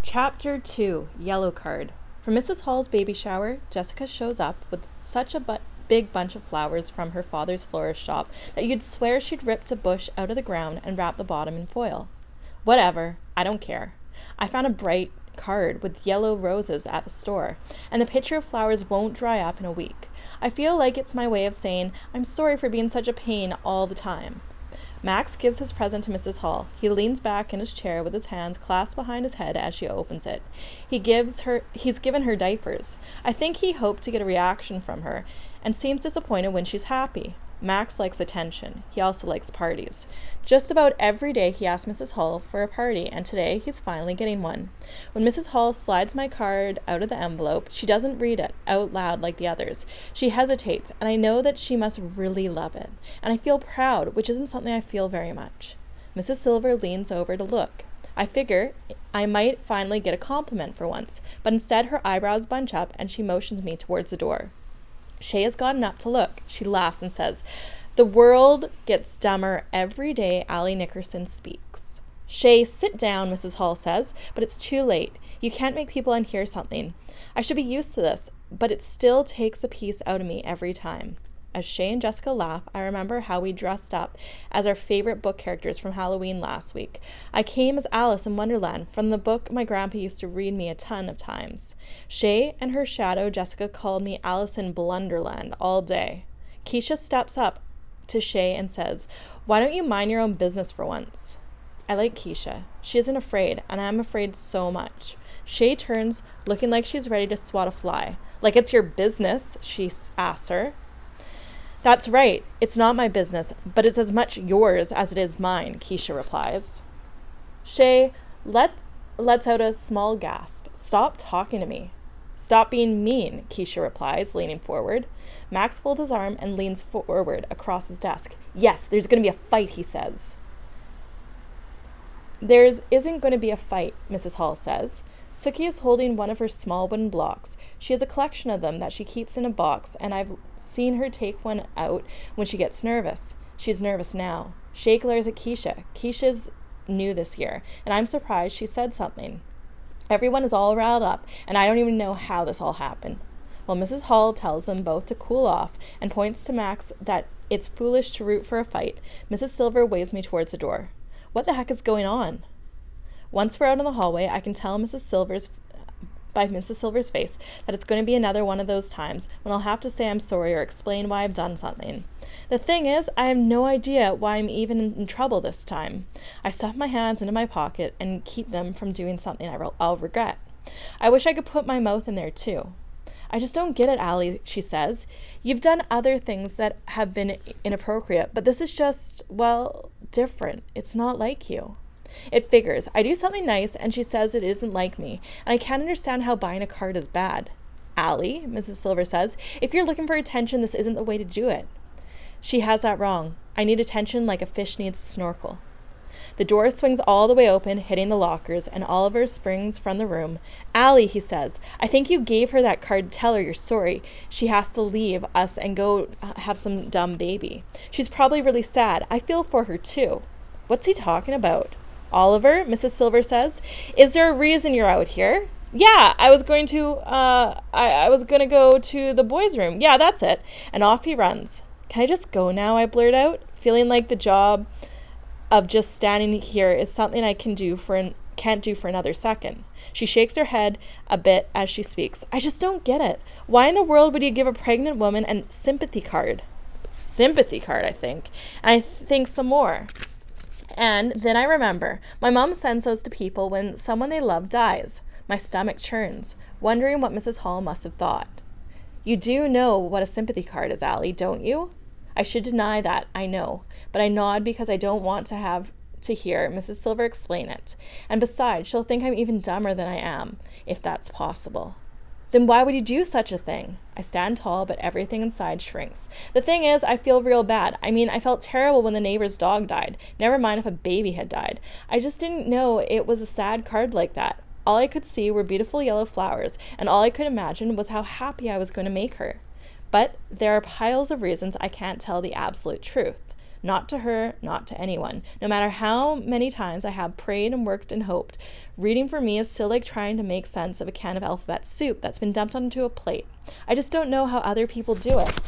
Chapter 2, Yellow Card. For Mrs. Hall's baby shower, Jessica shows up with such a big bunch of flowers from her father's florist shop that you'd swear she'd ripped a bush out of the ground and wrapped the bottom in foil. Whatever, I don't care. I found a bright card with yellow roses at the store, and the pitcher of flowers won't dry up in a week. I feel like it's my way of saying I'm sorry for being such a pain all the time. Max gives his present to Mrs. Hall. He leans back in his chair with his hands clasped behind his head as she opens it. He's given her diapers. I think he hoped to get a reaction from her and seems disappointed when she's happy. Max likes attention. He also likes parties. Just about every day he asks Mrs. Hall for a party, and today he's finally getting one. When Mrs. Hall slides my card out of the envelope, she doesn't read it out loud like the others. She hesitates, and I know that she must really love it. And I feel proud, which isn't something I feel very much. Mrs. Silver leans over to look. I figure I might finally get a compliment for once, but instead her eyebrows bunch up and she motions me towards the door. Shay has gotten up to look. She laughs and says, "The world gets dumber every day Allie Nickerson speaks." "Shay, sit down," Mrs. Hall says, "but it's too late. You can't make people unhear something. I should be used to this, but it still takes a piece out of me every time." As Shay and Jessica laugh, I remember how we dressed up as our favorite book characters from Halloween last week. I came as Alice in Wonderland from the book my grandpa used to read me a ton of times. Shay and her shadow Jessica called me Alice in Blunderland all day. Keisha steps up to Shay and says, "Why don't you mind your own business for once?" I like Keisha. She isn't afraid, and I'm afraid so much. Shay turns, looking like she's ready to swat a fly. "Like it's your business?" she asks her. "That's right. It's not my business, but it's as much yours as it is mine," Keisha replies. Shay lets out a small gasp. "Stop talking to me." "Stop being mean," Keisha replies, leaning forward. Max folds his arm and leans forward across his desk. "Yes, there's going to be a fight," he says. "There isn't going to be a fight," Mrs. Hall says. Sookie is holding one of her small wooden blocks. She has a collection of them that she keeps in a box, and I've seen her take one out when she gets nervous. She's nervous now. Shay glares at Keisha. Keisha's new this year, and I'm surprised she said something. Everyone is all riled up, and I don't even know how this all happened. Well, Mrs. Hall tells them both to cool off and points to Max that it's foolish to root for a fight. Mrs. Silver waves me towards the door. What the heck is going on? Once we're out in the hallway, I can tell by Mrs. Silver's face that it's going to be another one of those times when I'll have to say I'm sorry or explain why I've done something. The thing is, I have no idea why I'm even in trouble this time. I stuff my hands into my pocket and keep them from doing something I'll regret. I wish I could put my mouth in there too. "I just don't get it, Allie," she says. "You've done other things that have been inappropriate, but this is just, well, different. It's not like you." It figures. I do something nice, and she says it isn't like me, and I can't understand how buying a card is bad. "Allie," Mrs. Silver says, "if you're looking for attention, this isn't the way to do it." She has that wrong. I need attention like a fish needs a snorkel. The door swings all the way open, hitting the lockers, and Oliver springs from the room. "Allie," he says, "I think you gave her that card to tell her you're sorry. She has to leave us and go have some dumb baby. She's probably really sad. I feel for her, too." What's he talking about? "Oliver," Mrs. Silver says, "is there a reason you're out here?" "Yeah, I was going to go to the boys' room. Yeah, that's it." And off he runs. "Can I just go now?" I blurt out, feeling like the job of just standing here is something I can't do for another second. She shakes her head a bit as she speaks. "I just don't get it. Why in the world would you give a pregnant woman a sympathy card?" Sympathy card, I think. And I think some more. And then I remember, my mom sends those to people when someone they love dies. My stomach churns, wondering what Mrs. Hall must have thought. "You do know what a sympathy card is, Allie, don't you?" I should deny that, I know, but I nod because I don't want to have to hear Mrs. Silver explain it. And besides, she'll think I'm even dumber than I am, if that's possible. "Then why would you do such a thing?" I stand tall, but everything inside shrinks. The thing is, I feel real bad. I mean, I felt terrible when the neighbor's dog died. Never mind if a baby had died. I just didn't know it was a sad card like that. All I could see were beautiful yellow flowers, and all I could imagine was how happy I was going to make her. But there are piles of reasons I can't tell the absolute truth. Not to her, not to anyone. No matter how many times I have prayed and worked and hoped, reading for me is still like trying to make sense of a can of alphabet soup that's been dumped onto a plate. I just don't know how other people do it.